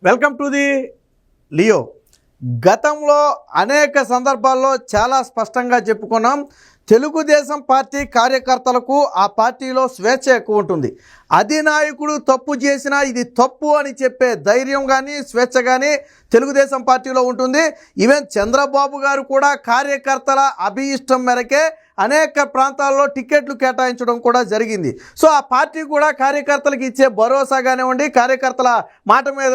Welcome to the Leo. గతంలో అనేక సందర్భాల్లో చాలా స్పష్టంగా చెప్పుకున్నాం, తెలుగుదేశం పార్టీ కార్యకర్తలకు ఆ పార్టీలో స్వేచ్ఛ ఎక్కువ ఉంటుంది. అధినాయకుడు తప్పు చేసినా ఇది తప్పు అని చెప్పే ధైర్యం కానీ స్వేచ్ఛ కానీ తెలుగుదేశం పార్టీలో ఉంటుంది. ఈవెన్ చంద్రబాబు గారు కూడా కార్యకర్తల అభిష్టం మేరకే అనేక ప్రాంతాల్లో టికెట్లు కేటాయించడం కూడా జరిగింది. సో ఆ పార్టీ కూడా కార్యకర్తలకు ఇచ్చే భరోసా కానివ్వండి, కార్యకర్తల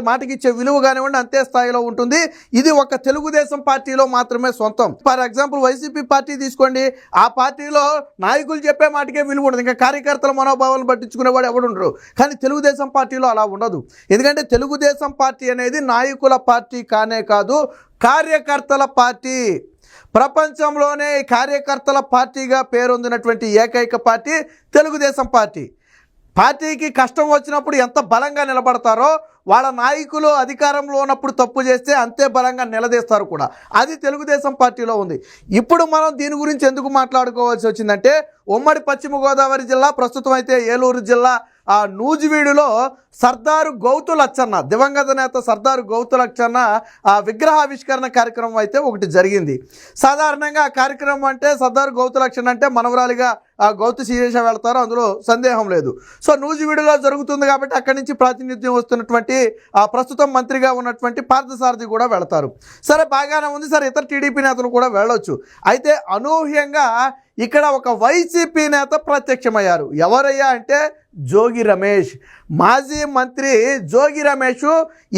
మాటకి ఇచ్చే విలువ కానివ్వండి అంతే స్థాయిలో ఉంటుంది. ఇది ఒక తెలుగుదేశం పార్టీలో మాత్రమే సొంతం. ఫర్ ఎగ్జాంపుల్ వైసీపీ పార్టీ తీసుకోండి, ఆ పార్టీలో నాయకులు చెప్పే మాటకే విలువ ఉండదు, ఇంకా కార్యకర్తల మనోభావాలను పట్టించుకునేవాడు ఎవడుండరు. కానీ తెలుగుదేశం పార్టీలో అలా ఉండదు. ఎందుకంటే తెలుగుదేశం పార్టీ అనేది నాయకుల పార్టీ కానే కాదు, కార్యకర్తల పార్టీ. ప్రపంచంలోనే కార్యకర్తల పార్టీగా పేరొందినటువంటి ఏకైక పార్టీ తెలుగుదేశం పార్టీ. పార్టీకి కష్టం వచ్చినప్పుడు ఎంత బలంగా నిలబడతారో, వాళ్ళ నాయకులు అధికారంలో ఉన్నప్పుడు తప్పు చేస్తే అంతే బలంగా నిలదీస్తారు కూడా. అది తెలుగుదేశం పార్టీలో ఉంది. ఇప్పుడు మనం దీని గురించి ఎందుకు మాట్లాడుకోవాల్సి వచ్చిందంటే, ఉమ్మడి పశ్చిమ గోదావరి జిల్లా, ప్రస్తుతం అయితే ఏలూరు జిల్లా ఆ నూజివీడులో సర్దారు గౌతు లచ్చన్న, దివంగత నేత సర్దారు గౌతు లచ్చన్న ఆ విగ్రహావిష్కరణ కార్యక్రమం అయితే ఒకటి జరిగింది. సాధారణంగా ఆ కార్యక్రమం అంటే సర్దారు గౌతు లచ్చన్న అంటే మనవరాలిగా ఆ గౌతు శిరీష వెళ్తారు, అందులో సందేహం లేదు. సో నూజివీడులో జరుగుతుంది కాబట్టి అక్కడి నుంచి ప్రాతినిధ్యం వస్తున్నటువంటి ప్రస్తుతం మంత్రిగా ఉన్నటువంటి పార్థసారథి కూడా వెళతారు. సరే, బాగానే ఉంది. సరే, ఇతర టీడీపీ నేతలు కూడా వెళ్ళొచ్చు. అయితే అనూహ్యంగా ఇక్కడ ఒక వైసీపీ నేత ప్రత్యక్షమయ్యారు. ఎవరయ్యా అంటే జోగి రమేష్. మాజీ మంత్రి జోగి రమేష్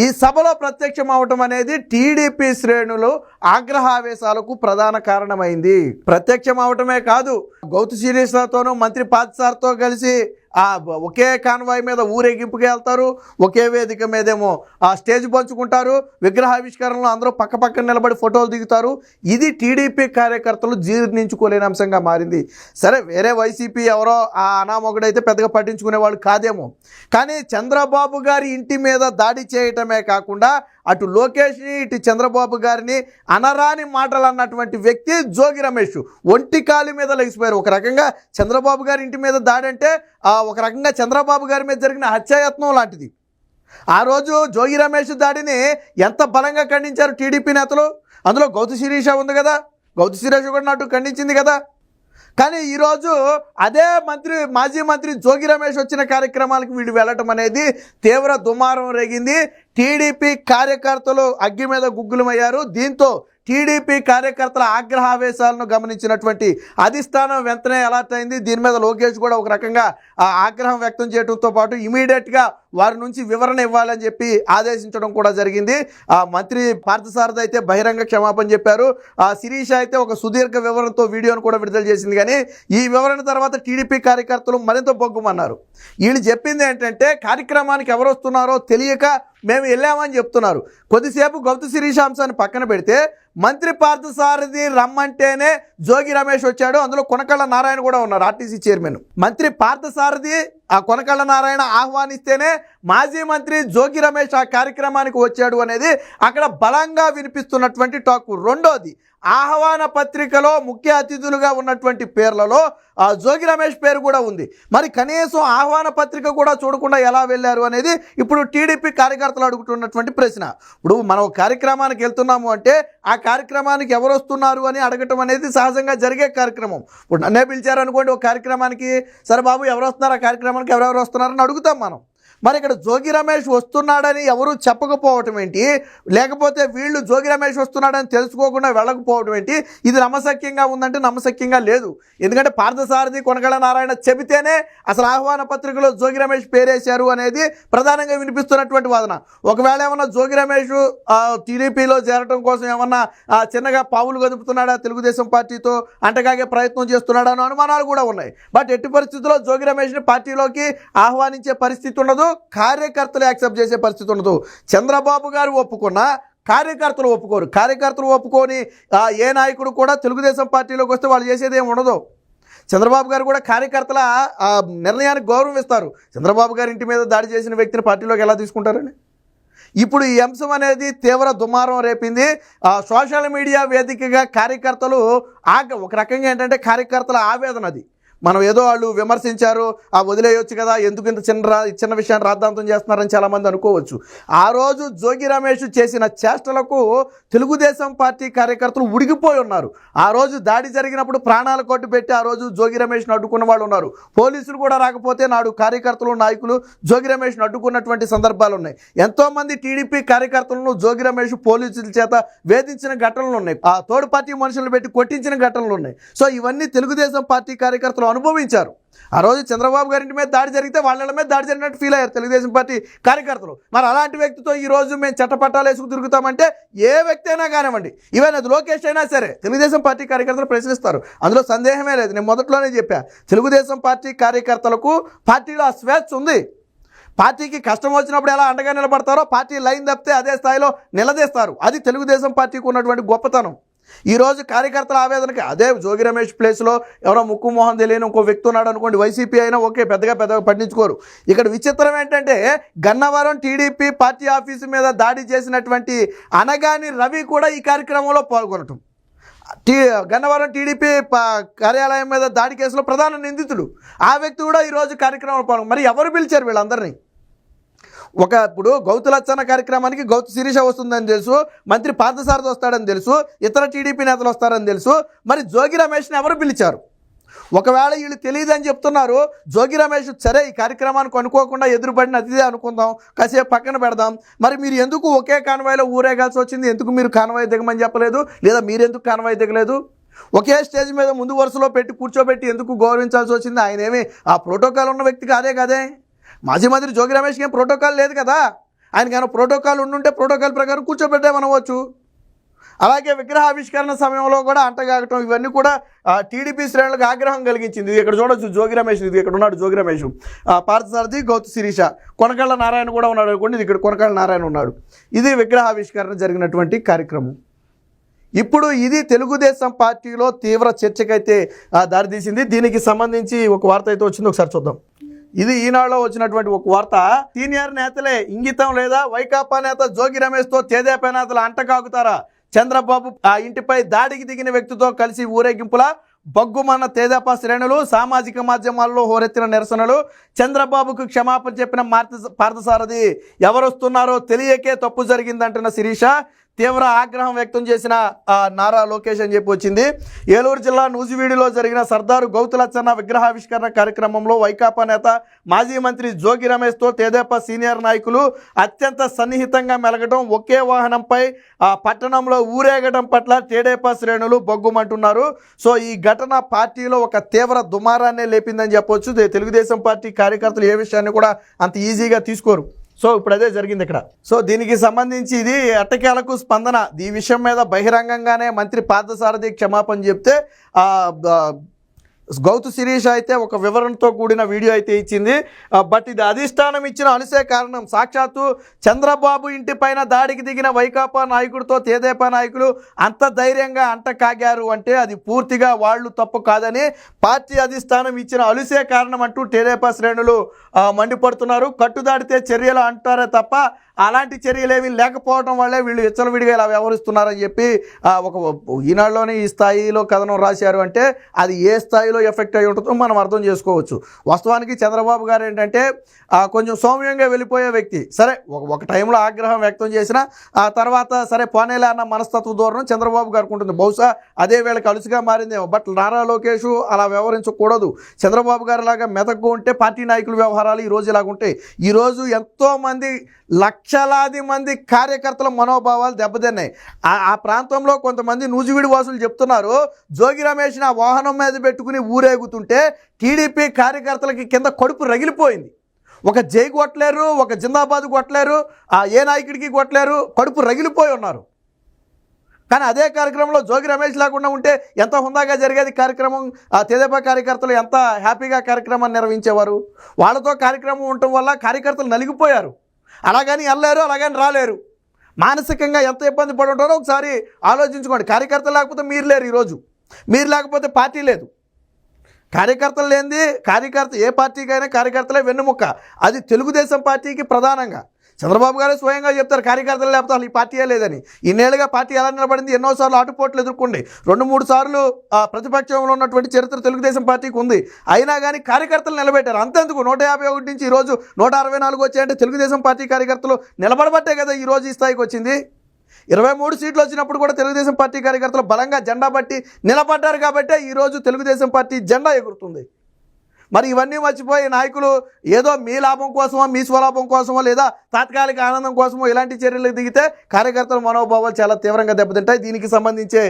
ఈ సభలో ప్రత్యక్షం అవటం అనేది టీడీపీ శ్రేణులు ఆగ్రహావేశాలకు ప్రధాన కారణమైంది. ప్రత్యక్షం అవటమే కాదు, గౌతు శిరీషతోనూ మంత్రి పార్థసారథితో కలిసి ఆ ఒకే కాన్వాయ్ మీద ఊరేగింపుకి వెళ్తారు, ఒకే వేదిక మీదేమో ఆ స్టేజ్ పంచుకుంటారు, విగ్రహావిష్కరణలో అందరూ పక్క పక్కన నిలబడి ఫోటోలు దిగుతారు. ఇది టీడీపీ కార్యకర్తలు జీర్ణించుకోలేని అంశంగా మారింది. సరే, వేరే వైసీపీ ఎవరో ఆ అనామకుడైతే పెద్దగా పట్టించుకునేవాళ్ళు కాదేమో, కానీ చంద్రబాబు గారి ఇంటి మీద దాడి చేయటమే కాకుండా అటు లోకేష్ని ఇటు చంద్రబాబు గారిని అనరాని మాటలు అన్నటువంటి వ్యక్తి జోగి రమేష్ ఒంటి కాలి మీద లెగిసిపోయారు. ఒక రకంగా చంద్రబాబు గారి ఇంటి మీద దాడి అంటే ఒక రకంగా చంద్రబాబు గారి మీద జరిగిన హత్యాయత్నం లాంటిది. ఆ రోజు జోగి రమేష్ దాడిని ఎంత బలంగా ఖండించారు టీడీపీ నేతలు. అందులో గౌతు శిరీష ఉంది కదా, గౌతు శిరీష కూడా నాటు ఖండించింది కదా. కానీ ఈరోజు అదే మాజీ మంత్రి జోగి రమేష్ వచ్చిన కార్యక్రమాలకు వీళ్ళు వెళ్ళటం అనేది తీవ్ర దుమారం రేగింది. టీడీపీ కార్యకర్తలు అగ్గి మీద గుగ్గులమయ్యారు. దీంతో టీడీపీ కార్యకర్తల ఆగ్రహావేశాలను గమనించినటువంటి అధిష్టానం వెంటనే అలర్ట్ అయింది. దీని మీద లోకేష్ కూడా ఒక రకంగా ఆగ్రహం వ్యక్తం చేయడంతో పాటు ఇమీడియట్గా వారి నుంచి వివరణ ఇవ్వాలని చెప్పి ఆదేశించడం కూడా జరిగింది. ఆ మంత్రి పార్థసారథి అయితే బహిరంగ క్షమాపణ చెప్పారు. ఆ శిరీష అయితే ఒక సుదీర్ఘ వివరణతో వీడియోను కూడా విడుదల చేసింది. కానీ ఈ వివరణ తర్వాత టీడీపీ కార్యకర్తలు మరింత బొగ్గుమన్నారు. వీళ్ళు చెప్పింది ఏంటంటే, కార్యక్రమానికి ఎవరు వస్తున్నారో తెలియక మేము వెళ్ళామని చెప్తున్నారు. కొద్దిసేపు గౌతు శిరీష అంశాన్ని పక్కన పెడితే మంత్రి పార్థసారథి రమ్మంటేనే జోగి రమేష్ వచ్చాడు. అందులో కొనకళ్ళ నారాయణ కూడా ఉన్నారు, ఆర్టీసీ చైర్మన్. మంత్రి పార్థసారథి ఆ కొనకళ్ళ నారాయణ ఆహ్వానిస్తేనే మాజీ మంత్రి జోగి రమేష్ ఆ కార్యక్రమానికి వచ్చాడు అనేది అక్కడ బలంగా వినిపిస్తున్నటువంటి టాక్. రెండోది, ఆహ్వాన పత్రికలో ముఖ్య అతిథులుగా ఉన్నటువంటి పేర్లలో జోగి రమేష్ పేరు కూడా ఉంది. మరి కనీసం ఆహ్వాన పత్రిక కూడా చూడకుండా ఎలా వెళ్ళారు అనేది ఇప్పుడు టీడీపీ కార్యకర్తలు అడుగుతున్నటువంటి ప్రశ్న. ఇప్పుడు మనం కార్యక్రమానికి వెళ్తున్నాము అంటే ఆ కార్యక్రమానికి ఎవరు వస్తున్నారు అని అడగటం అనేది సహజంగా జరిగే కార్యక్రమం. ఇప్పుడు నన్నే పిలిచారనుకోండి ఒక కార్యక్రమానికి, సరే బాబు ఎవరు వస్తున్నారు ఆ కార్యక్రమానికి, ఎవరెవరు వస్తున్నారని అడుగుతాం మనం. మరి ఇక్కడ జోగి రమేష్ వస్తున్నాడని ఎవరు చెప్పకపోవటం ఏంటి, లేకపోతే వీళ్ళు జోగి రమేష్ వస్తున్నాడని తెలుసుకోకుండా వెళ్ళకపోవటం ఏంటి? ఇది నమ్మశక్యంగా ఉందంటే నమ్మశక్యంగా లేదు. ఎందుకంటే పార్థసారథి కొనకళ్ళ నారాయణ చెబితేనే అసలు ఆహ్వాన పత్రికలో జోగి రమేష్ పేరేశారు అనేది ప్రధానంగా వినిపిస్తున్నటువంటి వాదన. ఒకవేళ ఏమన్నా జోగి రమేష్ టీడీపీలో చేరటం కోసం ఏమన్నా చిన్నగా పావులు గదుపుతున్నాడా, తెలుగుదేశం పార్టీతో అంటగాగే ప్రయత్నం చేస్తున్నాడా అనే అనుమానాలు కూడా ఉన్నాయి. బట్ ఎట్టి పరిస్థితుల్లో జోగి రమేష్ని పార్టీలోకి ఆహ్వానించే పరిస్థితి ఉండదు, కార్యకర్తలు యాక్సెప్ట్ చేసే పరిస్థితి ఉండదు. చంద్రబాబు గారు ఒప్పుకున్నా కార్యకర్తలు ఒప్పుకోరు. కార్యకర్తలు ఒప్పుకొని ఏ నాయకుడు కూడా తెలుగుదేశం పార్టీలోకి వస్తే వాళ్ళు చేసేది ఏమి ఉండదు. చంద్రబాబు గారు కూడా కార్యకర్తల నిర్ణయానికి గౌరవం ఇస్తారు. చంద్రబాబు గారి ఇంటి మీద దాడి చేసిన వ్యక్తిని పార్టీలోకి ఎలా తీసుకుంటారని ఇప్పుడు ఈ అంశం అనేది తీవ్ర దుమారం రేపింది. సోషల్ మీడియా వేదికగా కార్యకర్తలు ఒక రకంగా ఏంటంటే కార్యకర్తల ఆవేదన అది. మనం ఏదో వాళ్ళు విమర్శించారు, వదిలేయొచ్చు కదా, ఎందుకు ఇంత చిన్న విషయాన్ని రాద్ధాంతం చేస్తున్నారని చాలామంది అనుకోవచ్చు. ఆ రోజు జోగి రమేష్ చేసిన చేష్టలకు తెలుగుదేశం పార్టీ కార్యకర్తలు ఉడిగిపోయి ఉన్నారు. ఆ రోజు దాడి జరిగినప్పుడు ప్రాణాలు కొట్టు పెట్టి ఆ రోజు జోగి రమేష్ను అడ్డుకున్న వాళ్ళు ఉన్నారు. పోలీసులు కూడా రాకపోతే నాడు కార్యకర్తలు నాయకులు జోగి రమేష్ను అడ్డుకున్నటువంటి సందర్భాలు ఉన్నాయి. ఎంతోమంది టీడీపీ కార్యకర్తలను జోగి రమేష్ పోలీసుల చేత వేధించిన ఘటనలు ఉన్నాయి. ఆ థర్డ్ పార్టీ మనుషులను పెట్టి కొట్టించిన ఘటనలు ఉన్నాయి. సో ఇవన్నీ తెలుగుదేశం పార్టీ కార్యకర్తలు అనుభవించారు. ఆ రోజు చంద్రబాబు గారింటి మీద దాడి జరిగితే వాళ్ళ మీద దాడి జరిగినట్టు ఫీల్ అయ్యారు తెలుగుదేశం పార్టీ కార్యకర్తలు. మరి అలాంటి వ్యక్తితో ఈరోజు మేము చట్టపట్టాలు వేసుకు తిరుగుతామంటే ఏ వ్యక్తి అయినా కానివ్వండి, ఈవెన్ అది లోకేష్ అయినా సరే తెలుగుదేశం పార్టీ కార్యకర్తలు ప్రశ్నిస్తారు. అందులో సందేహమే లేదు. నేను మొదట్లోనే చెప్పా, తెలుగుదేశం పార్టీ కార్యకర్తలకు పార్టీలో ఆ స్వేచ్ఛ ఉంది. పార్టీకి కష్టం వచ్చినప్పుడు ఎలా అండగా నిలబడతారో పార్టీ లైన్ తప్పితే అదే స్థాయిలో నిలదీస్తారు. అది తెలుగుదేశం పార్టీకి ఉన్నటువంటి గొప్పతనం. ఈరోజు కార్యకర్తల ఆవేదనకి అదే జోగి రమేష్ ప్లేస్లో ఎవరో ముక్కు మొహం తెలియని ఇంకో వ్యక్తి ఉన్నాడు అనుకోండి, వైసీపీ అయినా ఓకే, పెద్దగా పట్టించుకోరు. ఇక్కడ విచిత్రం ఏంటంటే గన్నవరం టీడీపీ పార్టీ ఆఫీసు మీద దాడి చేసినటువంటి అనగాని రవి కూడా ఈ కార్యక్రమంలో పాల్గొనటం. గన్నవరం టీడీపీ కార్యాలయం మీద దాడి కేసులో ప్రధాన నిందితుడు ఆ వ్యక్తి కూడా ఈరోజు కార్యక్రమంలో పాల్గొన. మరి ఎవరు పిలిచారు వీళ్ళందరినీ? ఇప్పుడు గౌతు లచ్చన్న కార్యక్రమానికి గౌతు శిరీష వస్తుందని తెలుసు, మంత్రి పార్థసారథి వస్తాడని తెలుసు, ఇతర టీడీపీ నేతలు వస్తారని తెలుసు. మరి జోగి రమేష్ని ఎవరు పిలిచారు? ఒకవేళ వీళ్ళు తెలియదని చెప్తున్నారు, జోగి రమేష్ సరే ఈ కార్యక్రమానికి అనుకోకుండా ఎదురుపడిన అతిథి అనుకుందాం, కాసేపు పక్కన పెడదాం. మరి మీరు ఎందుకు ఒకే కాన్వాయ్లో ఊరేగాల్సి వచ్చింది? ఎందుకు మీరు కాన్వాయ్ దిగమని చెప్పలేదు? లేదా మీరెందుకు కాన్వాయ్ దిగలేదు? ఒకే స్టేజ్ మీద ముందు వరుసలో పెట్టి కూర్చోబెట్టి ఎందుకు గౌరవించాల్సి వచ్చింది? ఆయన ఏమి ఆ ప్రోటోకాల్ ఉన్న వ్యక్తి కదే. మాజీ మంత్రి జోగి రమేష్కి ఏం ప్రోటోకాల్ లేదు కదా. ఆయనకి ఏమైనా ప్రోటోకాల్ ఉండుంటే ప్రోటోకాల్ ప్రకారం కూర్చోబెట్టామనవచ్చు. అలాగే విగ్రహావిష్కరణ సమయంలో కూడా అంటగాగటం, ఇవన్నీ కూడా టీడీపీ శ్రేణులకు ఆగ్రహం కలిగించింది. ఇక్కడ చూడొచ్చు జోగి రమేష్, ఇది ఇక్కడ ఉన్నాడు జోగి రమేష్, పార్థసారథి, గౌతు శిరీష, కొనకళ్ళ నారాయణ కూడా ఉన్నాడు అనుకోండి, ఇది ఇక్కడ కొనకళ్ళ నారాయణ ఉన్నాడు. ఇది విగ్రహావిష్కరణ జరిగినటువంటి కార్యక్రమం. ఇప్పుడు ఇది తెలుగుదేశం పార్టీలో తీవ్ర చర్చకైతే దారితీసింది. దీనికి సంబంధించి ఒక వార్త అయితే వచ్చింది, ఒకసారి చూద్దాం. ఇది ఈనాడులో వచ్చినటువంటి ఒక వార్త. సీనియర్ నేతలే ఇంగితం లేదా? వైకాపా నేత జోగి రమేష్తో తెదేపా నేతలు అంటకాగుతారా? చంద్రబాబు ఇంటిపై దాడికి దిగిన వ్యక్తితో కలిసి ఊరేగింపుల బగ్గుమన్న తెదేపా శ్రేణులు, సామాజిక మాధ్యమాల్లో హోరెత్తిన నిరసనలు, చంద్రబాబుకు క్షమాపణ చెప్పిన పార్థసారథి, ఎవరొస్తున్నారో తెలియకే తప్పు జరిగిందంటున్న శిరీష, తీవ్ర ఆగ్రహం వ్యక్తం చేసిన నారా లోకేష్ అని చెప్పి వచ్చింది. ఏలూరు జిల్లా నూజివీడులో జరిగిన సర్దారు గౌతు లచ్చన్న విగ్రహావిష్కరణ కార్యక్రమంలో వైకాపా నేత మాజీ మంత్రి జోగి రమేష్తో తెదేపా సీనియర్ నాయకులు అత్యంత సన్నిహితంగా మెలగడం, ఒకే వాహనంపై పట్టణంలో ఊరేగడం పట్ల తెదేపా శ్రేణులు బొగ్గుమంటున్నారు. సో ఈ ఘటన పార్టీలో ఒక తీవ్ర దుమారాన్నే లేపిందని చెప్పొచ్చు. తెలుగుదేశం పార్టీ కార్యకర్తలు ఏ విషయాన్ని కూడా అంత ఈజీగా తీసుకోరు. సో ఇప్పుడు అదే జరిగింది ఇక్కడ. సో దీనికి సంబంధించి ఇది ఎట్టకేలకు స్పందన. ఈ విషయం మీద బహిరంగంగానే మంత్రి పార్థసారథి క్షమాపణ చెప్తే గౌతు శిరీష అయితే ఒక వివరణతో కూడిన వీడియో అయితే ఇచ్చింది. బట్ ఇది అధిష్టానం ఇచ్చిన అనుసే కారణం. సాక్షాత్తు చంద్రబాబు ఇంటిపైన దాడికి దిగిన వైకాపా నాయకుడితో తెదేపా నాయకులు అంత ధైర్యంగా కాగారు అంటే అది పూర్తిగా వాళ్ళు తప్పు కాదని పార్టీ అధిష్టానం ఇచ్చిన అలుసే కారణం అంటూ తెదేపా శ్రేణులు మండిపడుతున్నారు. కట్టుదాడితే చర్యలు అంటారే తప్ప అలాంటి చర్యలు ఏమీ లేకపోవడం వల్లే వీళ్ళు విచ్చలవిడిగా ఇలా వ్యవహరిస్తున్నారని చెప్పి ఒక ఈనాడులోనే ఈ స్థాయిలో కథనం రాశారు. అంటే అది ఏ స్థాయిలో ఎఫెక్ట్ అయి ఉంటుందో మనం అర్థం చేసుకోవచ్చు. వాస్తవానికి చంద్రబాబు గారు ఏంటంటే కొంచెం సౌమ్యంగా వెళ్ళిపోయే వ్యక్తి. సరే ఒక టైంలో ఆగ్రహం వ్యక్తం చేసిన ఆ తర్వాత సరే పోనేలే అన్న మనస్తత్వ ధోరణి చంద్రబాబు గారికి ఉంటుంది. బహుశా అదే వీళ్ళకి అలుసుగా మారిందేమో. బట్ నారా లోకేష్ అలా వ్యవహరించకూడదు. చంద్రబాబు గారు లాగా మెతగ్గు ఉంటే పార్టీ నాయకుల వ్యవహారాలు ఈరోజు ఇలాగుంటాయి. ఈరోజు ఎంతోమంది లక్షలాది మంది కార్యకర్తల మనోభావాలు దెబ్బతిన్నాయి. ఆ ప్రాంతంలో కొంతమంది నూజివీడు వాసులు చెప్తున్నారు, జోగి రమేష్ని ఆ వాహనం మీద పెట్టుకుని ఊరేగుతుంటే టీడీపీ కార్యకర్తలకి కింద కడుపు రగిలిపోయింది. ఒక జై కొట్టలేరు, ఒక జిందాబాద్ కొట్టలేరు, ఏ నాయకుడికి కొట్టలేరు, కడుపు రగిలిపోయి ఉన్నారు. కానీ అదే కార్యక్రమంలో జోగి రమేష్ లేకుండా ఉంటే ఎంత హుందాగా జరిగేది కార్యక్రమం. తెదేపా కార్యకర్తలు ఎంత హ్యాపీగా కార్యక్రమాన్ని నిర్వహించేవారు. వాళ్ళతో కార్యక్రమం ఉండటం వల్ల కార్యకర్తలు నలిగిపోయారు. అలాగని వెళ్ళలేరు, అలాగని రాలేరు. మానసికంగా ఎంత ఇబ్బంది పడి ఉంటారో ఒకసారి ఆలోచించుకోండి. కార్యకర్తలు లేకపోతే మీరు లేరు. ఈరోజు మీరు లేకపోతే పార్టీ లేదు. కార్యకర్తలు లేనిది ఏ పార్టీకైనా కార్యకర్తలే వెన్నుముక్క. అది తెలుగుదేశం పార్టీకి ప్రధానంగా. చంద్రబాబు గారే స్వయంగా చెప్తారు కార్యకర్తలు లేకపోతే అసలు ఈ పార్టీయే లేదని. ఇన్నేళ్ళుగా పార్టీ ఎలా నిలబడింది, ఎన్నోసార్లు ఆటుపోట్లు ఎదుర్కొంది, 2-3 సార్లు ప్రతిపక్షంలో ఉన్నటువంటి చరిత్ర తెలుగుదేశం పార్టీకి ఉంది. అయినా కానీ కార్యకర్తలు నిలబెట్టారు. అంతెందుకు 151 నుంచి ఈరోజు 164 వచ్చాయంటే తెలుగుదేశం పార్టీ కార్యకర్తలు నిలబడబట్టే కదా ఈరోజు ఈ స్థాయికి వచ్చింది. 23 సీట్లు వచ్చినప్పుడు కూడా తెలుగుదేశం పార్టీ కార్యకర్తలు బలంగా జెండా పట్టి నిలబడ్డారు కాబట్టే ఈరోజు తెలుగుదేశం పార్టీ జెండా ఎగురుతుంది. మరి ఇవన్నీ మర్చిపోయి నాయకులు ఏదో మీ లాభం కోసమో మీ స్వలాభం కోసమో లేదా తాత్కాలిక ఆనందం కోసమో ఇలాంటి చర్యలకు దిగితే కార్యకర్తల మనోభావాలు చాలా తీవ్రంగా దెబ్బతింటాయి. దీనికి సంబంధించే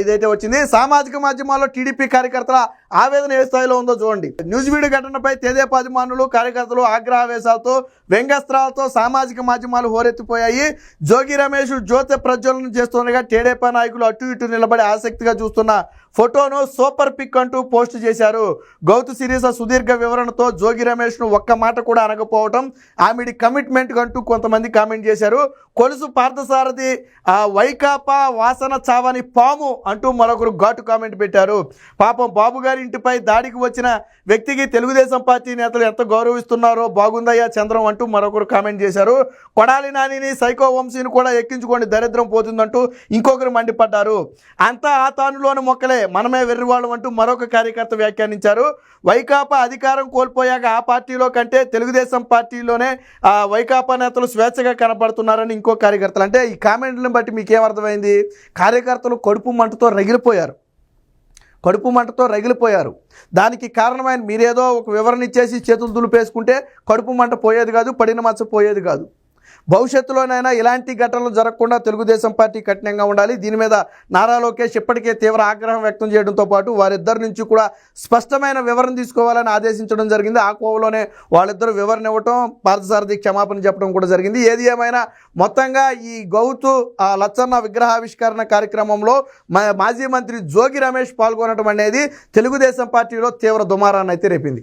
ఇదైతే వచ్చింది. సామాజిక మాధ్యమాల్లో టీడీపీ కార్యకర్తల ఆవేదన ఏ స్థాయిలో ఉందో చూడండి. న్యూస్ వీడియో ఘటనపై తెదేపా అభిమానులు కార్యకర్తలు ఆగ్రహావేశాలతో వ్యంగ్యాస్త్రాలతో సామాజిక మాధ్యమాలు హోరెత్తిపోయాయి. జోగి రమేష్ జ్యోతి ప్రజ్వలన చేస్తుండగా తెదేపా నాయకులు అటు ఇటు నిలబడి ఆసక్తిగా చూస్తున్న ఫోటోను సూపర్ పిక్ అంటూ పోస్ట్ చేశారు. గౌతు సిరీస్ సుదీర్ఘ వివరణతో జోగి రమేష్ను ఒక్క మాట కూడా అనకపోవటం ఆమెడి కమిట్మెంట్ అంటూ కొంతమంది కామెంట్ చేశారు. కొలుసు పార్థసారథి వైకాపా వాసన చావని పాము అంటూ మరొకరు ఘాటు కామెంట్ పెట్టారు. పాపం బాబు గారి ఇంటిపై దాడికి వచ్చిన వ్యక్తికి తెలుగుదేశం పార్టీ నేతలు ఎంత గౌరవిస్తున్నారో బాగుందయ్యా చంద్రం అంటూ మరొకరు కామెంట్ చేశారు. కొడాలి నానిని సైకో వంశీని కూడా ఎక్కించుకోండి దరిద్రం పోతుందంటూ ఇంకొకరు మండిపడ్డారు. అంతా ఆ తానులోని మొక్కలే మనమే వెర్రివాళ్ళం అంటూ మరొక కార్యకర్త వ్యాఖ్యానించారు. వైకాపా అధికారం కోల్పోయాక ఆ పార్టీలో కంటే తెలుగుదేశం పార్టీలోనే వైకాపా నేతలు స్వేచ్ఛగా కనపడుతున్నారని ఇంకో కార్యకర్తలు. అంటే ఈ కామెంట్లను బట్టి మీకేమర్థమైంది? కార్యకర్తలు కడుపు మంటతో రగిలిపోయారు. దానికి కారణమైన మీరేదో ఒక వివరణ ఇచ్చేసి చేతులు దులిపేసుకుంటే కడుపు మంట పోయేది కాదు, పడిన మచ్చ పోయేది కాదు. భవిష్యత్తులోనైనా ఇలాంటి ఘటనలు జరగకుండా తెలుగుదేశం పార్టీ కఠినంగా ఉండాలి. దీని మీద నారా లోకేష్ ఇప్పటికే తీవ్ర ఆగ్రహం వ్యక్తం చేయడంతో పాటు వారిద్దరి నుంచి కూడా స్పష్టమైన వివరణ తీసుకోవాలని ఆదేశించడం జరిగింది. ఆ కోవలోనే వాళ్ళిద్దరూ వివరణ ఇవ్వటం, పార్థసారథి క్షమాపణ చెప్పడం కూడా జరిగింది. ఏది ఏమైనా మొత్తంగా ఈ గౌతు లచ్చన్న విగ్రహావిష్కరణ కార్యక్రమంలో మాజీ మంత్రి జోగి రమేష్ పాల్గొనడం అనేది తెలుగుదేశం పార్టీలో తీవ్ర దుమారాన్ని అయితే రేపింది.